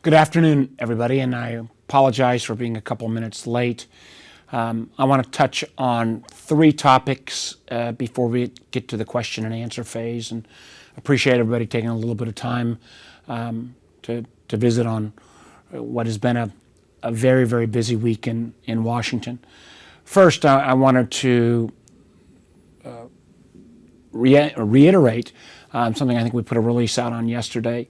Good afternoon, everybody, and I apologize for being a couple minutes late. I want to touch on three topics before we get to the question and answer phase, and appreciate everybody taking a little bit of time to visit on what has been a very, very busy week in Washington. First, I wanted to reiterate something I think we put a release out on yesterday,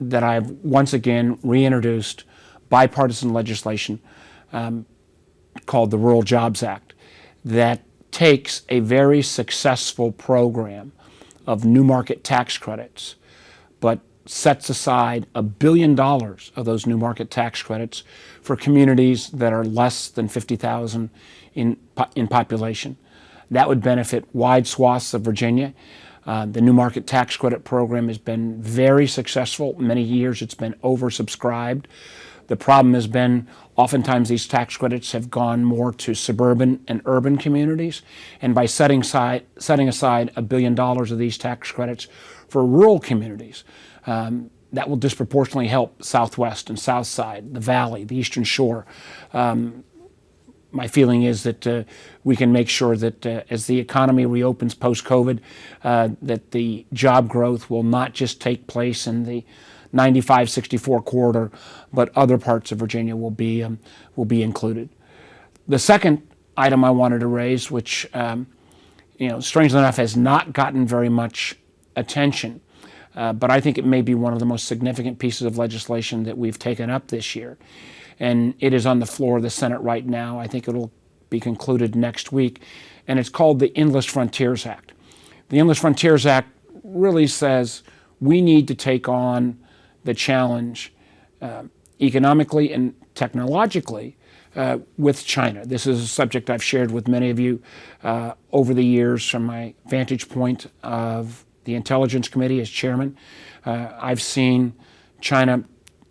that I've once again reintroduced bipartisan legislation called the Rural Jobs Act that takes a very successful program of new market tax credits, but sets aside $1 billion of those new market tax credits for communities that are less than 50,000 in population. That would benefit wide swaths of Virginia. The new market tax credit program has been very successful. Many years it's been oversubscribed. The problem has been oftentimes these tax credits have gone more to suburban and urban communities, and by setting aside $1 billion of these tax credits for rural communities, that will disproportionately help Southwest and South Side, the Valley, the Eastern Shore. My feeling is that we can make sure that as the economy reopens post-COVID, that the job growth will not just take place in the 95-64 corridor, but other parts of Virginia will be included. The second item I wanted to raise, which strangely enough has not gotten very much attention, but I think it may be one of the most significant pieces of legislation that we've taken up this year. And it is on the floor of the Senate right now. I think it'll be concluded next week. And it's called the Endless Frontiers Act. The Endless Frontiers Act really says we need to take on the challenge economically and technologically with China. This is a subject I've shared with many of you over the years from my vantage point of the Intelligence Committee as chairman. I've seen China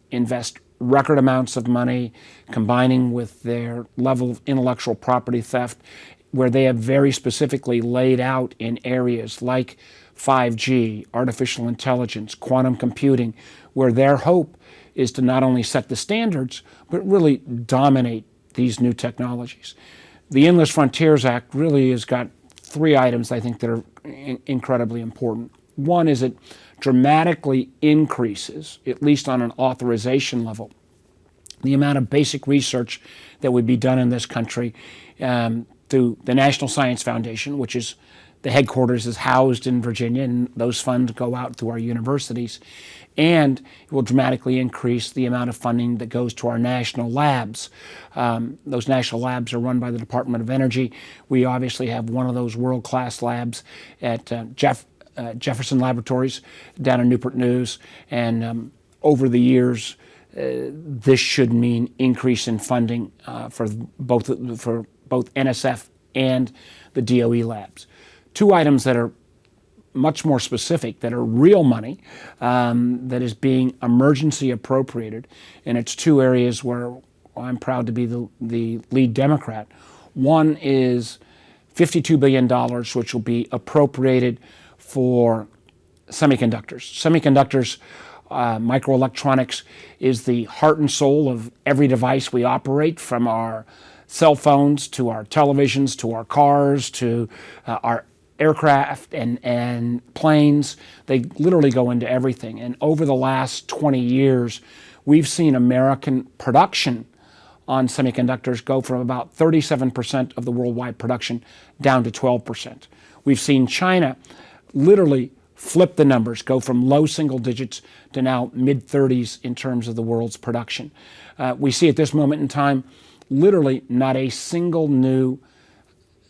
invest record amounts of money, combining with their level of intellectual property theft, where they have very specifically laid out in areas like 5G, artificial intelligence, quantum computing, where their hope is to not only set the standards, but really dominate these new technologies. The Endless Frontiers Act really has got three items I think that are incredibly important. One is it dramatically increases, at least on an authorization level, the amount of basic research that would be done in this country through the National Science Foundation, which is the headquarters is housed in Virginia, and those funds go out to our universities. And it will dramatically increase the amount of funding that goes to our national labs. Those national labs are run by the Department of Energy. We obviously have one of those world-class labs at Jefferson Laboratories down in Newport News, and over the years, this should mean increase in funding for both NSF and the DOE labs. Two items that are much more specific, that are real money, that is being emergency appropriated, and it's two areas where I'm proud to be the lead Democrat. One is $52 billion, which will be appropriated for semiconductors. Semiconductors, microelectronics is the heart and soul of every device we operate, from our cell phones to our televisions to our cars to our aircraft and planes. They literally go into everything. And over the last 20 years, we've seen American production on semiconductors go from about 37% of the worldwide production down to 12%. We've seen China literally flip the numbers, go from low single digits to now mid-30s in terms of the world's production. We see at this moment in time literally not a single new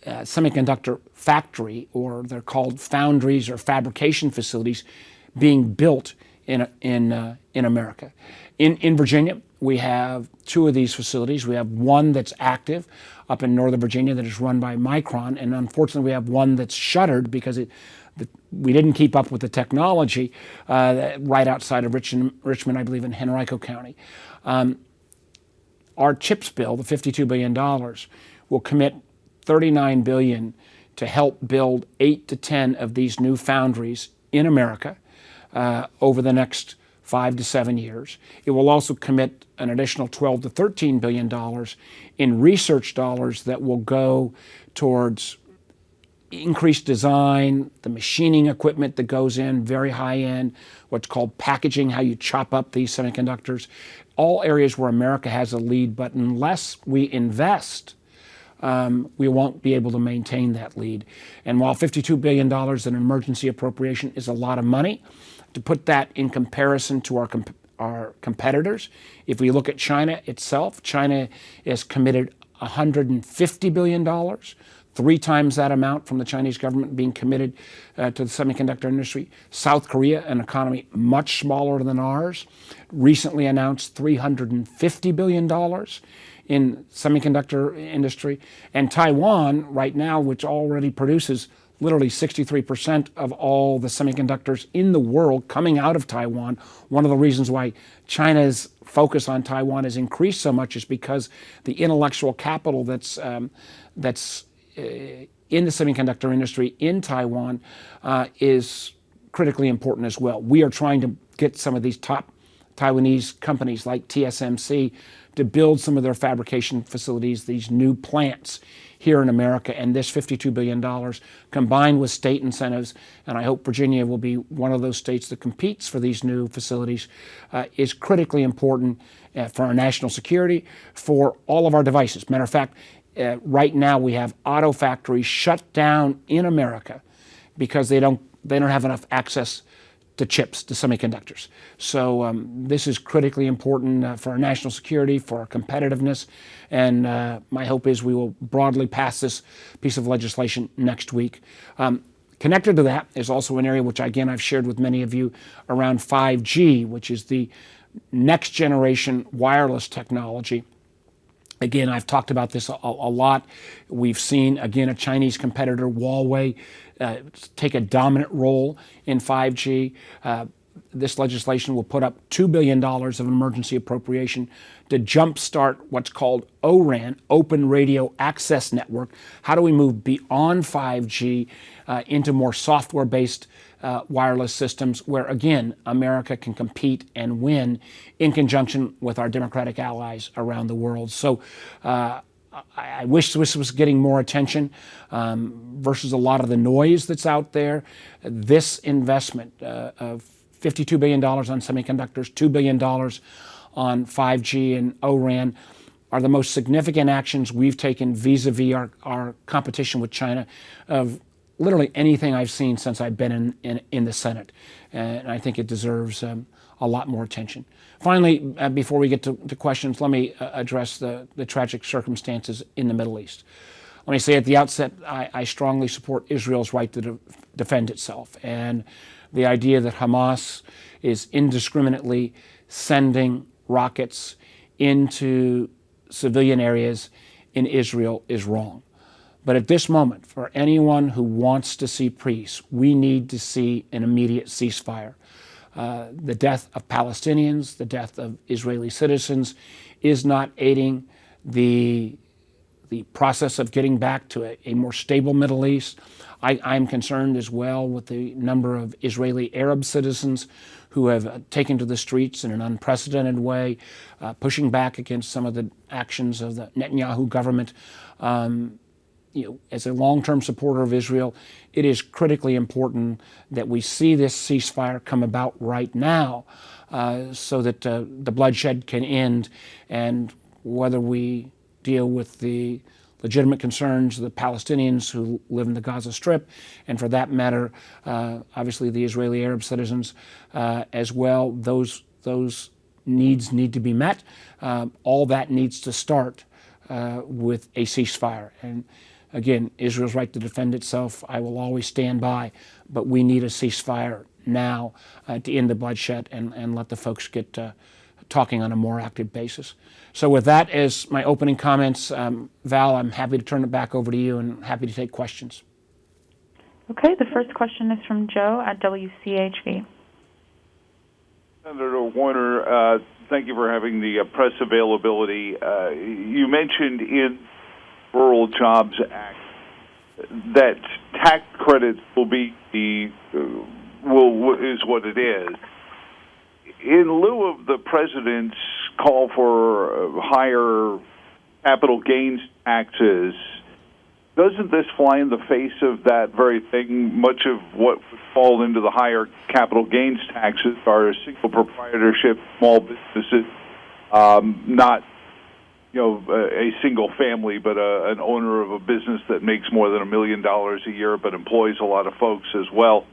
semiconductor factory, or they're called foundries or fabrication facilities, being built in America. In Virginia, we have two of these facilities. We have one that's active up in Northern Virginia that is run by Micron, and unfortunately we have one that's shuttered because we didn't keep up with the technology right outside of Richmond, I believe in Henrico County. Our CHIPS bill, the $52 billion, will commit $39 billion to help build 8 to 10 of these new foundries in America over the next 5 to 7 years. It will also commit an additional $12 to $13 billion in research dollars that will go towards increased design, the machining equipment that goes in, very high end, what's called packaging, how you chop up these semiconductors, all areas where America has a lead. But unless we invest, we won't be able to maintain that lead. And while $52 billion in emergency appropriation is a lot of money, to put that in comparison to our competitors, if we look at China itself, China is committed $150 billion, 3 times that amount from the Chinese government being committed to the semiconductor industry. South Korea, an economy much smaller than ours, recently announced $350 billion in semiconductor industry. And Taiwan, right now, which already produces literally 63% of all the semiconductors in the world coming out of Taiwan. One of the reasons why China's focus on Taiwan has increased so much is because the intellectual capital that's in the semiconductor industry in Taiwan is critically important as well. We are trying to get some of these top Taiwanese companies like TSMC to build some of their fabrication facilities, these new plants here in America. And this $52 billion combined with state incentives, and I hope Virginia will be one of those states that competes for these new facilities, is critically important for our national security, for all of our devices. Matter of fact, right now we have auto factories shut down in America because they don't have enough access to chips, to semiconductors. So this is critically important for our national security, for our competitiveness, and my hope is we will broadly pass this piece of legislation next week. Connected to that is also an area which, again, I've shared with many of you around 5G, which is the next generation wireless technology. Again, I've talked about this a lot. We've seen, again, a Chinese competitor, Huawei, take a dominant role in 5G. This legislation will put up $2 billion of emergency appropriation to jumpstart what's called ORAN, Open Radio Access Network. How do we move beyond 5G into more software-based wireless systems where, again, America can compete and win in conjunction with our democratic allies around the world. So I wish this was getting more attention versus a lot of the noise that's out there. This investment of $52 billion on semiconductors, $2 billion on 5G and ORAN are the most significant actions we've taken vis-a-vis our competition with China of literally anything I've seen since I've been in the Senate. And I think it deserves a lot more attention. Finally, before we get to questions, let me address the tragic circumstances in the Middle East. Let me say at the outset, I strongly support Israel's right to defend itself. And the idea that Hamas is indiscriminately sending rockets into civilian areas in Israel is wrong. But at this moment, for anyone who wants to see peace, we need to see an immediate ceasefire. The death of Palestinians, the death of Israeli citizens is not aiding the process of getting back to a more stable Middle East. I'm concerned as well with the number of Israeli Arab citizens who have taken to the streets in an unprecedented way, pushing back against some of the actions of the Netanyahu government. As a long-term supporter of Israel, it is critically important that we see this ceasefire come about right now so that the bloodshed can end. And whether we deal with the legitimate concerns of the Palestinians who live in the Gaza Strip, and for that matter, obviously the Israeli Arab citizens as well, those needs need to be met. All that needs to start with a ceasefire. And again, Israel's right to defend itself, I will always stand by, but we need a ceasefire now to end the bloodshed and let the folks get talking on a more active basis. So with that as my opening comments, Val, I'm happy to turn it back over to you and happy to take questions. Okay, the first question is from Joe at WCHV. Senator Warner, thank you for having the press availability. You mentioned in Rural Jobs Act that tax credits will be is what it is. in lieu of the president's call for higher capital gains taxes, doesn't this fly in the face of that very thing? Much of what would fall into the higher capital gains taxes are single proprietorship, small businesses, not a single family, but an owner of a business that makes more than $1 million a year, but employs a lot of folks as well.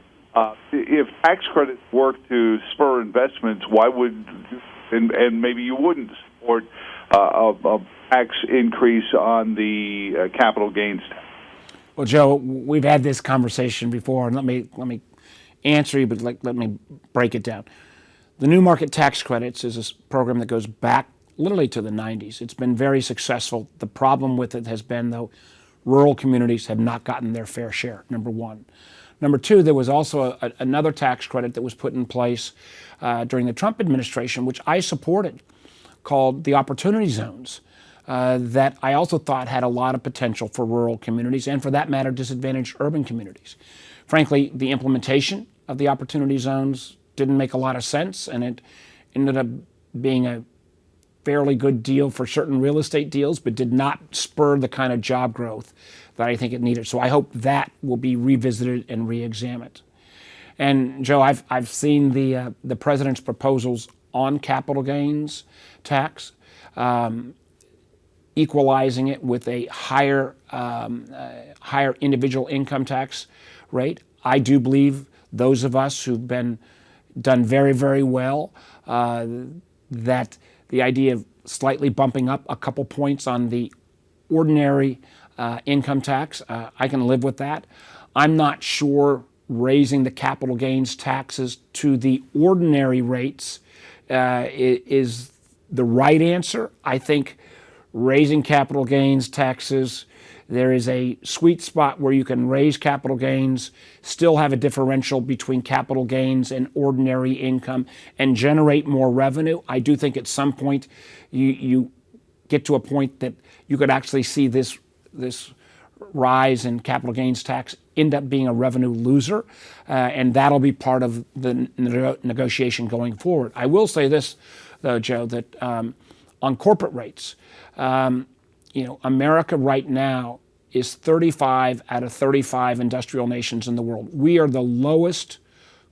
If tax credits work to spur investments, why would, and maybe you wouldn't support a tax increase on the capital gains tax? Well, Joe, we've had this conversation before, and let me answer you, but let me break it down. The New Market Tax Credits is a program that goes back literally to the 90s. It's been very successful. The problem with it has been, though, rural communities have not gotten their fair share, number one. Number two, there was also another tax credit that was put in place during the Trump administration, which I supported, called the Opportunity Zones, that I also thought had a lot of potential for rural communities and, for that matter, disadvantaged urban communities. Frankly, the implementation of the Opportunity Zones didn't make a lot of sense, and it ended up being a fairly good deal for certain real estate deals, but did not spur the kind of job growth that I think it needed. So I hope that will be revisited and re-examined. And Joe, I've seen the president's proposals on capital gains tax, equalizing it with a higher individual income tax rate. I do believe those of us who've done very, very well, that the idea of slightly bumping up a couple points on the ordinary income tax, I can live with that. I'm not sure raising the capital gains taxes to the ordinary rates is the right answer. I think raising capital gains taxes, there is a sweet spot where you can raise capital gains, still have a differential between capital gains and ordinary income, and generate more revenue. I do think at some point you get to a point that you could actually see this rise in capital gains tax end up being a revenue loser, and that'll be part of the negotiation going forward. I will say this, though, Joe, that on corporate rates, America right now is 35 out of 35 industrial nations in the world. We are the lowest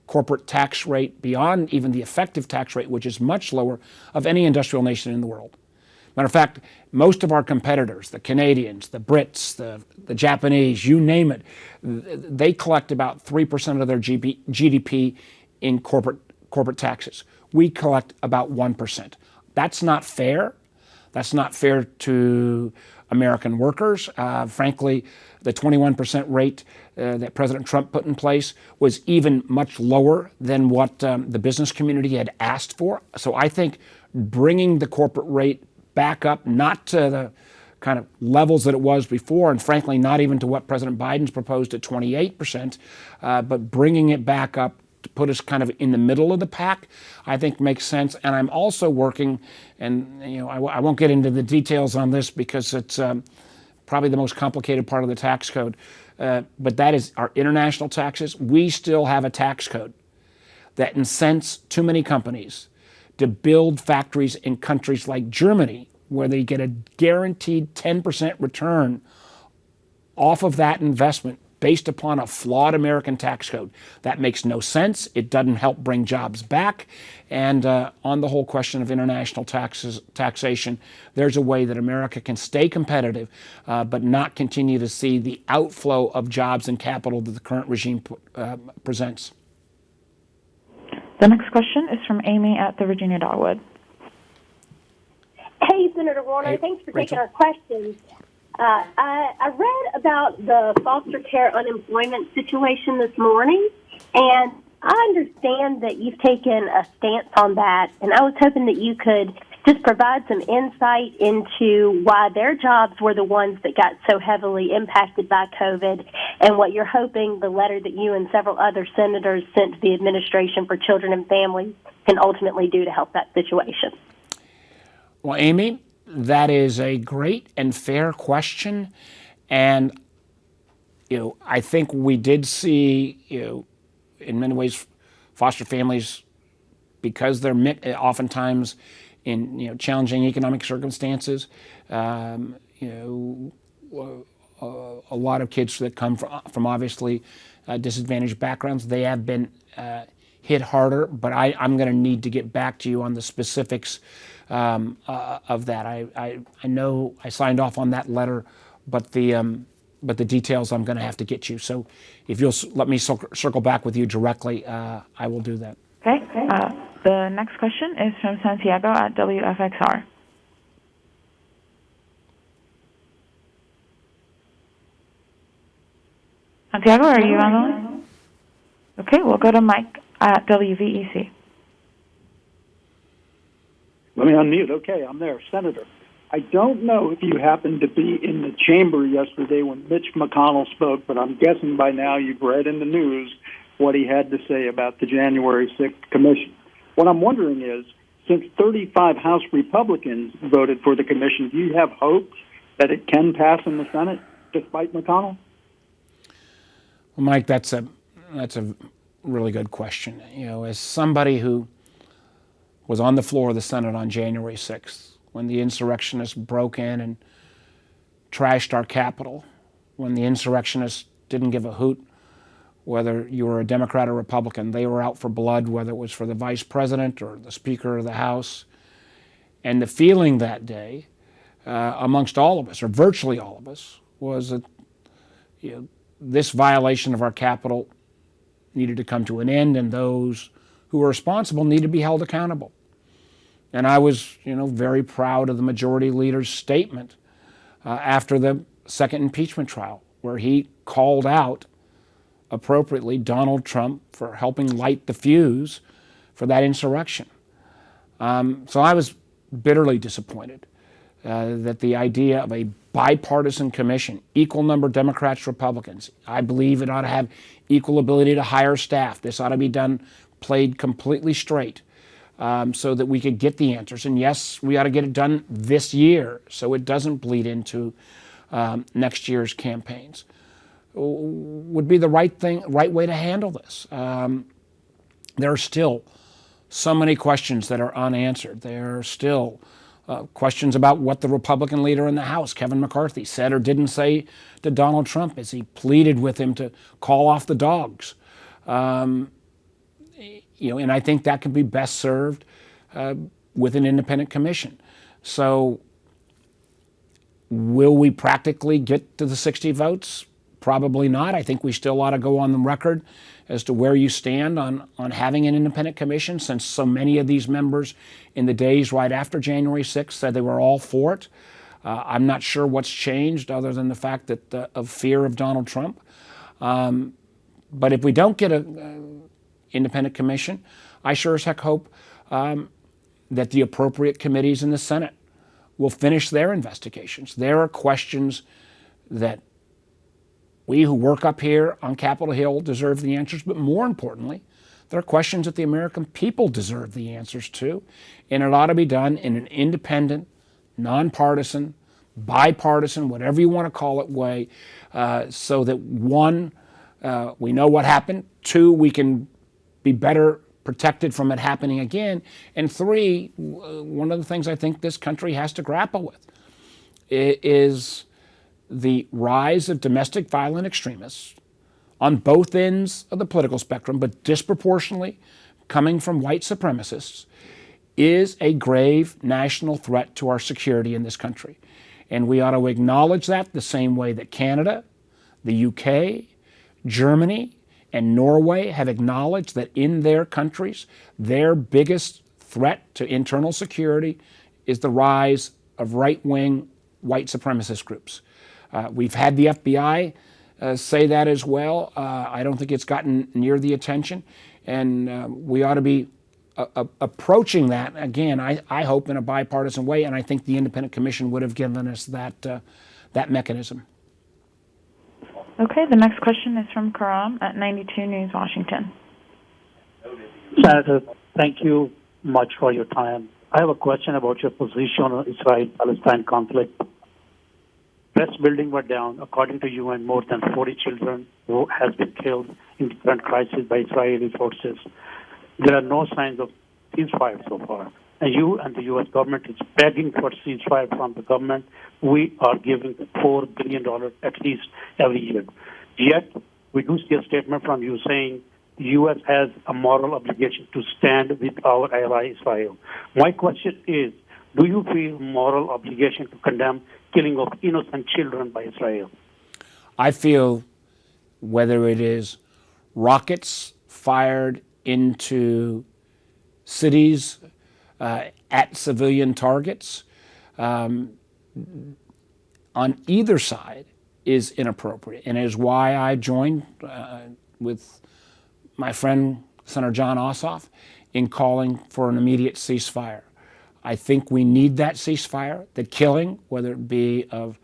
corporate tax rate, beyond even the effective tax rate, which is much lower, of any industrial nation in the world. Matter of fact, most of our competitors, the Canadians, the Brits, the Japanese, you name it, they collect about 3% of their GDP in corporate taxes. We collect about 1%. That's not fair. That's not fair to American workers. Frankly, the 21% rate that President Trump put in place was even much lower than what the business community had asked for. So I think bringing the corporate rate back up, not to the kind of levels that it was before, and frankly, not even to what President Biden's proposed at 28%, but bringing it back up to put us kind of in the middle of the pack, I think makes sense. And I'm also working, and I won't get into the details on this because it's probably the most complicated part of the tax code, but that is our international taxes. We still have a tax code that incents too many companies to build factories in countries like Germany, where they get a guaranteed 10% return off of that investment based upon a flawed American tax code. That makes no sense. It doesn't help bring jobs back. And on the whole question of international taxation, there's a way that America can stay competitive, but not continue to see the outflow of jobs and capital that the current regime presents. The next question is from Amy at the Virginia Dogwood. Hey, Senator Warner. Hey, thanks for Rachel. taking our questions. I read about the foster care unemployment situation this morning, and I understand that you've taken a stance on that, and I was hoping that you could just provide some insight into why their jobs were the ones that got so heavily impacted by COVID, and what you're hoping the letter that you and several other senators sent to the Administration for Children and Families can ultimately do to help that situation. Well, Amy, that is a great and fair question, and I think we did see in many ways foster families because they're oftentimes in challenging economic circumstances. A lot of kids that come from obviously disadvantaged backgrounds, they have been hit harder. But I'm going to need to get back to you on the specifics of that. I know I signed off on that letter, but the details I'm going to have to get you. So if you'll let me circle back with you directly, I will do that. Okay. The next question is from Santiago at WFXR. Santiago, are you on the line? Okay, we'll go to Mike at WVEC. Let me unmute. Okay, I'm there. Senator, I don't know if you happened to be in the chamber yesterday when Mitch McConnell spoke, but I'm guessing by now you've read in the news what he had to say about the January 6th commission. What I'm wondering is, since 35 House Republicans voted for the commission, do you have hopes that it can pass in the Senate despite McConnell? Well, Mike, that's a really good question. As somebody who was on the floor of the Senate on January 6th, when the insurrectionists broke in and trashed our Capitol, when the insurrectionists didn't give a hoot whether you were a Democrat or Republican, they were out for blood, whether it was for the Vice President or the Speaker of the House. And the feeling that day amongst all of us, or virtually all of us, was that this violation of our Capitol needed to come to an end, and those who were responsible needed to be held accountable. And I was, very proud of the Majority Leader's statement after the second impeachment trial, where he called out appropriately Donald Trump for helping light the fuse for that insurrection. So I was bitterly disappointed that the idea of a bipartisan commission, equal number Democrats, Republicans, I believe it ought to have equal ability to hire staff. This ought to be played completely straight so that we could get the answers. And yes, we ought to get it done this year so it doesn't bleed into next year's campaigns. Would be the right way to handle this. There are still so many questions that are unanswered. There are still questions about what the Republican leader in the House, Kevin McCarthy, said or didn't say to Donald Trump as he pleaded with him to call off the dogs. And I think that can be best served with an independent commission. So will we practically get to the 60 votes? Probably not. I think we still ought to go on the record as to where you stand on having an independent commission, since so many of these members in the days right after January 6th said they were all for it. I'm not sure what's changed other than the fact that of fear of Donald Trump. But if we don't get an independent commission, I sure as heck hope that the appropriate committees in the Senate will finish their investigations. There are questions that we who work up here on Capitol Hill deserve the answers, but more importantly, there are questions that the American people deserve the answers to, and it ought to be done in an independent, nonpartisan, bipartisan, whatever you want to call it, way, so that one, we know what happened, two, we can be better protected from it happening again, and three, one of the things I think this country has to grapple with is the rise of domestic violent extremists on both ends of the political spectrum, but disproportionately coming from white supremacists, is a grave national threat to our security in this country. And we ought to acknowledge that the same way that Canada, the UK, Germany, and Norway have acknowledged that in their countries, their biggest threat to internal security is the rise of right-wing white supremacist groups. We've had the FBI say that as well. I don't think it's gotten near the attention, and we ought to be approaching that, again, I hope in a bipartisan way, and I think the independent commission would have given us that mechanism. Okay, the next question is from Karam at 92 News Washington. Senator, thank you much for your time. I have a question about your position on Israel-Palestine conflict. Rest buildings were down. According to UN, more than 40 children has been killed in different crises by Israeli forces. There are no signs of ceasefire so far. And you and the U.S. government is begging for ceasefire from the government. We are giving $4 billion at least every year. Yet, we do see a statement from you saying the U.S. has a moral obligation to stand with our ally Israel. My question is, do you feel moral obligation to condemn killing of innocent children by Israel? I feel whether it is rockets fired into cities at civilian targets on either side is inappropriate, and is why I joined with my friend Senator John Ossoff in calling for an immediate ceasefire. I think we need that ceasefire. The killing, whether it be of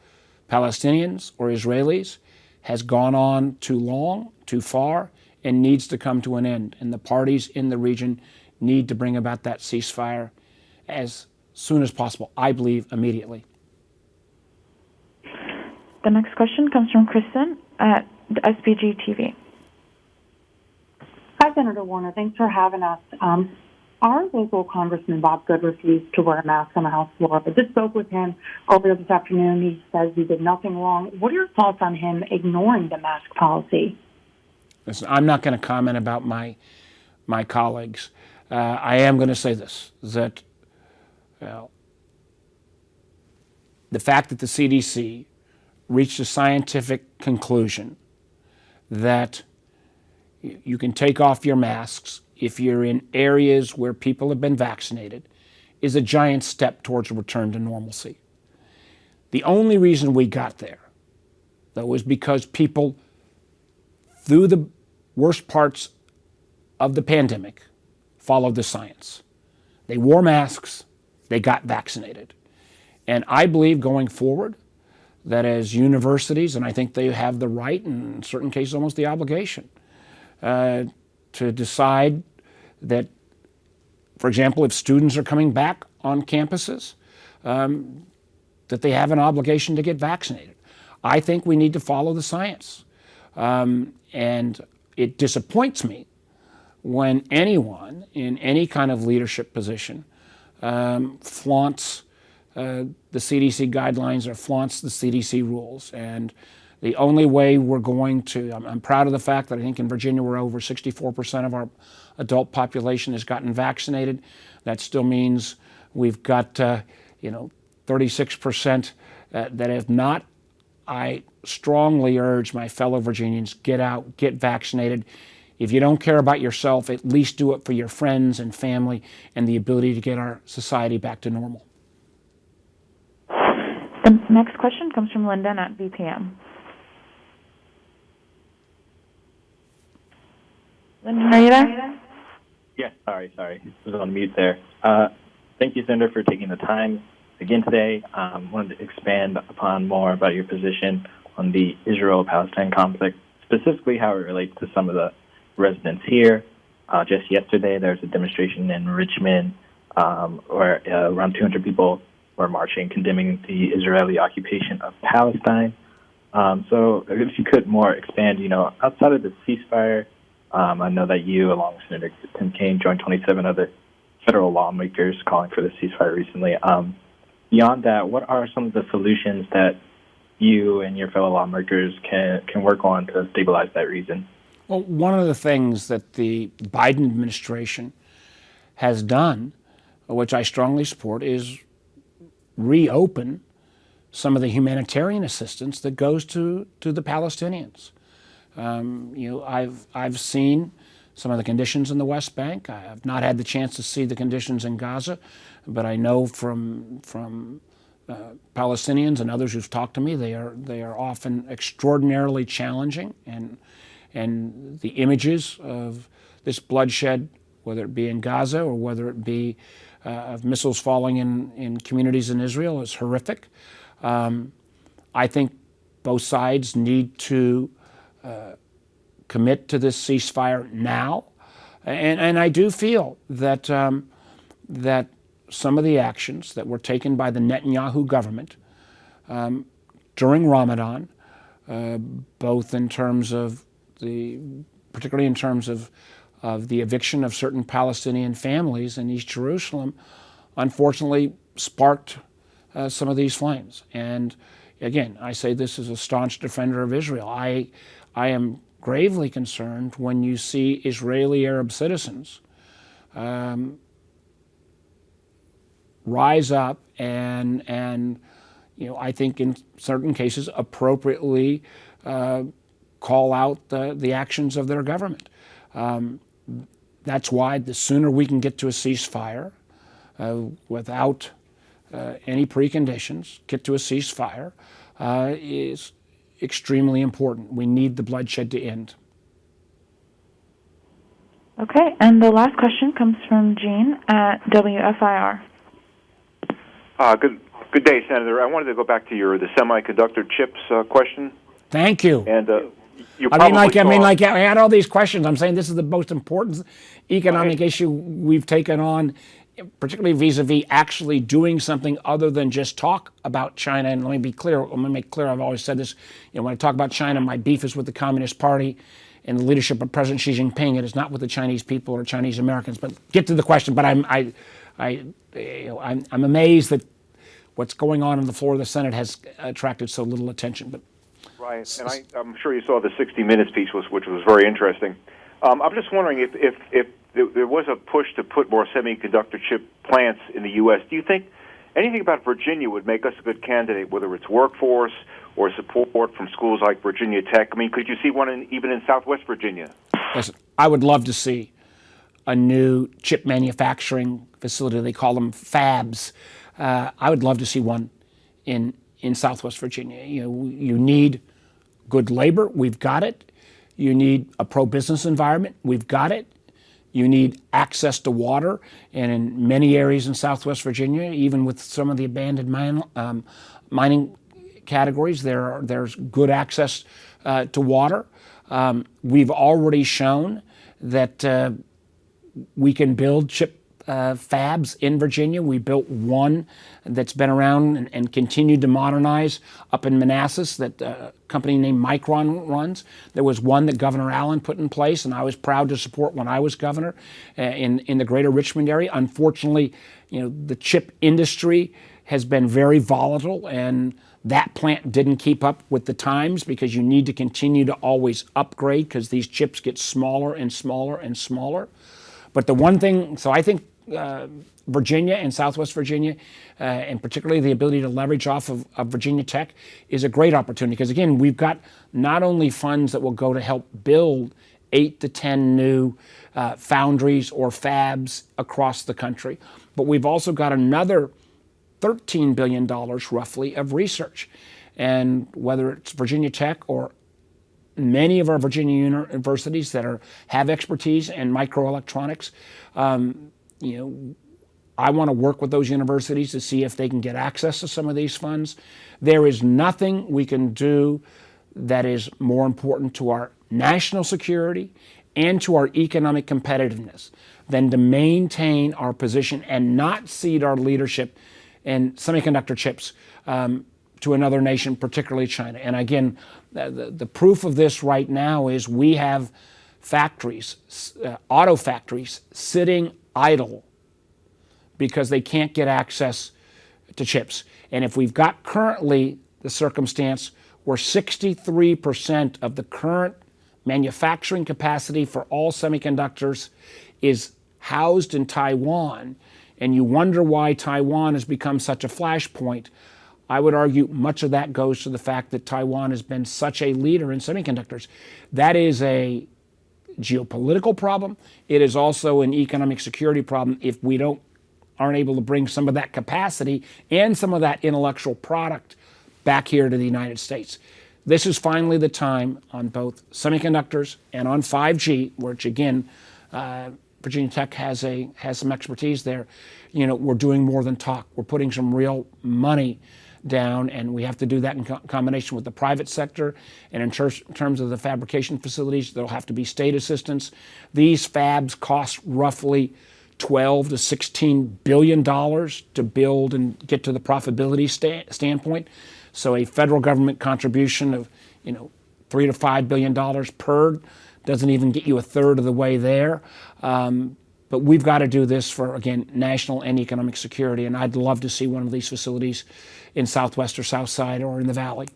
Palestinians or Israelis, has gone on too long, too far, and needs to come to an end. And the parties in the region need to bring about that ceasefire as soon as possible, I believe immediately. The next question comes from Kristen at SPG TV. Hi, Senator Warner. Thanks for having us. Our local Congressman Bob Good refused to wear a mask on the House floor, but just spoke with him earlier this afternoon. He says he did nothing wrong. What are your thoughts on him ignoring the mask policy? Listen, I'm not going to comment about my colleagues. I am going to say this, that the fact that the CDC reached a scientific conclusion that you can take off your masks if you're in areas where people have been vaccinated is a giant step towards a return to normalcy. The only reason we got there, though, was because people, through the worst parts of the pandemic, followed the science. They wore masks, they got vaccinated. And I believe going forward that as universities, and I think they have the right, and in certain cases almost the obligation, to decide that, for example, if students are coming back on campuses, that they have an obligation to get vaccinated. I think we need to follow the science. And it disappoints me when anyone in any kind of leadership position flaunts the CDC guidelines or flaunts the CDC rules. And the only way we're going to, I'm proud of the fact that I think in Virginia we're over 64% of our adult population has gotten vaccinated. That still means we've got 36% that have not. I strongly urge my fellow Virginians, get out, get vaccinated. If you don't care about yourself, at least do it for your friends and family and the ability to get our society back to normal. The next question comes from Lyndon at VPM. Lyndon, are you there? Yeah, sorry. I was on mute there. Thank you, Senator, for taking the time again today. Wanted to expand upon more about your position on the Israel-Palestine conflict, specifically how it relates to some of the residents here. Just yesterday, there was a demonstration in Richmond where around 200 people were marching, condemning the Israeli occupation of Palestine. So if you could more expand, outside of the ceasefire, I know that you, along with Senator Tim Kaine, joined 27 other federal lawmakers calling for the ceasefire recently. Beyond that, what are some of the solutions that you and your fellow lawmakers can work on to stabilize that region? Well, one of the things that the Biden administration has done, which I strongly support, is reopen some of the humanitarian assistance that goes to the Palestinians. I've seen some of the conditions in the West Bank. I have not had the chance to see the conditions in Gaza, but I know from Palestinians and others who've talked to me, they are often extraordinarily challenging, and the images of this bloodshed, whether it be in Gaza or whether it be of missiles falling in communities in Israel, is horrific. I think both sides need to commit to this ceasefire now, and I do feel that that some of the actions that were taken by the Netanyahu government during Ramadan, both in terms of particularly in terms of of the eviction of certain Palestinian families in East Jerusalem, unfortunately sparked some of these flames. And again, I say this as a staunch defender of Israel. I am gravely concerned when you see Israeli Arab citizens rise up and I think in certain cases appropriately call out the actions of their government. That's why the sooner we can get to a ceasefire without any preconditions, get to a ceasefire, is extremely important. We need the bloodshed to end. Okay, and the last question comes from Gene at WFIR. Good day, Senator. I wanted to go back to the semiconductor chips question. Thank you. And you I probably I had all these questions. I'm saying this is the most important economic issue we've taken on, particularly vis-a-vis actually doing something other than just talk about China. And let me be clear. Let me make clear. I've always said this. When I talk about China, my beef is with the Communist Party and the leadership of President Xi Jinping. It is not with the Chinese people or Chinese Americans. But get to the question. But I'm amazed that what's going on the floor of the Senate has attracted so little attention. But right, and I'm sure you saw the 60 Minutes piece, which was very interesting. I'm just wondering if there was a push to put more semiconductor chip plants in the U.S. Do you think anything about Virginia would make us a good candidate, whether it's workforce or support from schools like Virginia Tech? I mean, could you see one even in Southwest Virginia? Listen, I would love to see a new chip manufacturing facility. They call them fabs. I would love to see one in Southwest Virginia. You need good labor. We've got it. You need a pro-business environment. We've got it. You need access to water. And in many areas in Southwest Virginia, even with some of the abandoned mining categories, there's good access to water. We've already shown that we can build chip fabs in Virginia. We built one that's been around and continued to modernize up in Manassas that a company named Micron runs. There was one that Governor Allen put in place, and I was proud to support when I was governor in the greater Richmond area. Unfortunately, the chip industry has been very volatile, and that plant didn't keep up with the times because you need to continue to always upgrade because these chips get smaller and smaller and smaller. But the one thing, so I think Virginia and Southwest Virginia, and particularly the ability to leverage off of Virginia Tech is a great opportunity because, again, we've got not only funds that will go to help build 8 to 10 new foundries or fabs across the country, but we've also got another $13 billion roughly of research. And whether it's Virginia Tech or many of our Virginia universities that have expertise in microelectronics, I want to work with those universities to see if they can get access to some of these funds. There is nothing we can do that is more important to our national security and to our economic competitiveness than to maintain our position and not cede our leadership in semiconductor chips to another nation, particularly China. And again, the proof of this right now is we have factories, auto factories, sitting idle because they can't get access to chips. And if we've got currently the circumstance where 63% of the current manufacturing capacity for all semiconductors is housed in Taiwan, and you wonder why Taiwan has become such a flashpoint, I would argue much of that goes to the fact that Taiwan has been such a leader in semiconductors. That is a geopolitical problem. It is also an economic security problem if we aren't able to bring some of that capacity and some of that intellectual product back here to the United States. This is finally the time on both semiconductors and on 5G, which again, Virginia Tech has some expertise there. We're doing more than talk. We're putting some real money down, and we have to do that in combination with the private sector. And in terms of the fabrication facilities, there'll have to be state assistance. These fabs cost roughly $12 to $16 billion to build and get to the profitability standpoint. So a federal government contribution of $3 to $5 billion per doesn't even get you a third of the way there. But we've got to do this for, again, national and economic security. And I'd love to see one of these facilities in Southwest or South Side or in the Valley.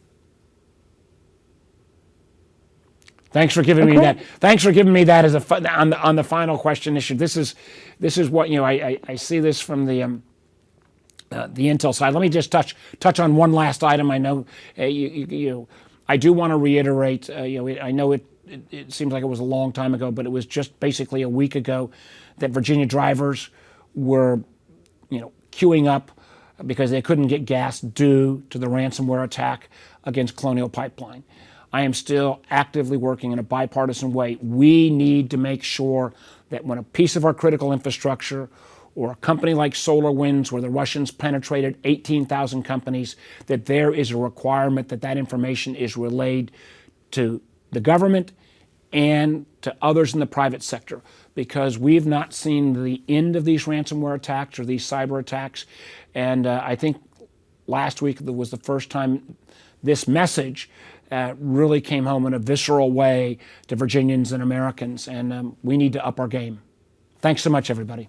Thanks for giving me that. Thanks for giving me that as on the final question issue. This is what I see this from the Intel side. Let me just touch on one last item. I know I do want to reiterate. I know it seems like it was a long time ago, but it was just basically a week ago that Virginia drivers were queuing up because they couldn't get gas due to the ransomware attack against Colonial Pipeline. I am still actively working in a bipartisan way. We need to make sure that when a piece of our critical infrastructure or a company like SolarWinds, where the Russians penetrated 18,000 companies, that there is a requirement that that information is relayed to the government and to others in the private sector, because we've not seen the end of these ransomware attacks or these cyber attacks. And I think last week was the first time this message really came home in a visceral way to Virginians and Americans, and we need to up our game. Thanks so much, everybody.